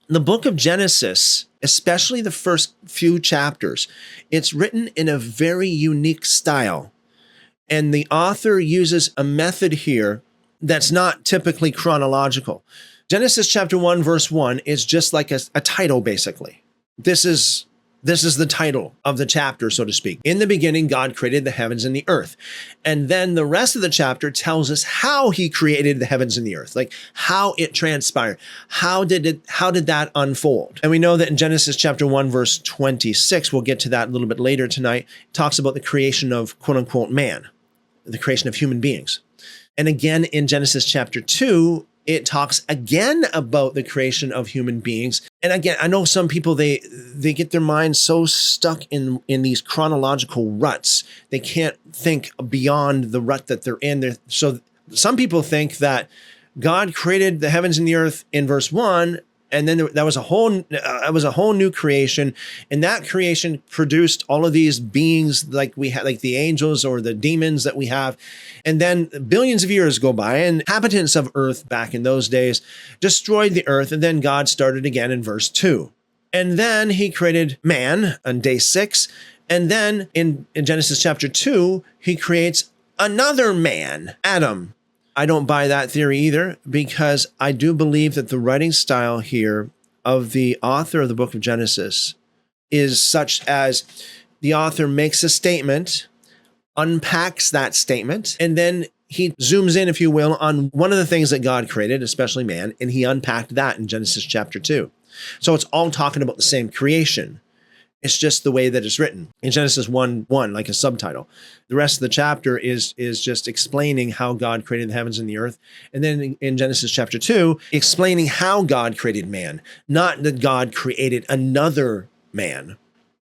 The book of Genesis, especially the first few chapters, it's written in a very unique style. And the author uses a method here that's not typically chronological. Genesis chapter 1, verse 1 is just like a title, basically. This is the title of the chapter, so to speak. In the beginning, God created the heavens and the earth. And then the rest of the chapter tells us how he created the heavens and the earth, like how it transpired. How did that unfold? And we know that in Genesis chapter 1, verse 26, we'll get to that a little bit later tonight, it talks about the creation of quote unquote man, the creation of human beings. And again, in Genesis chapter 2, it talks again about the creation of human beings. And again, I know some people, they get their minds so stuck in these chronological ruts, they can't think beyond the rut that they're in. So some people think that God created the heavens and the earth in verse 1, and then that was a whole new creation, and that creation produced all of these beings like we have, like the angels or the demons that we have. And then billions of years go by, and inhabitants of earth back in those days destroyed the earth, and then God started again in verse 2. And then he created man on day 6, and then in Genesis chapter 2, he creates another man, Adam. I don't buy that theory either, because I do believe that the writing style here of the author of the book of Genesis is such as the author makes a statement, unpacks that statement, and then he zooms in, if you will, on one of the things that God created, especially man, and he unpacked that in Genesis chapter 2. So it's all talking about the same creation. It's just the way that it's written. In Genesis 1:1, like a subtitle. The rest of the chapter is just explaining how God created the heavens and the earth. And then in Genesis chapter 2, explaining how God created man, not that God created another man.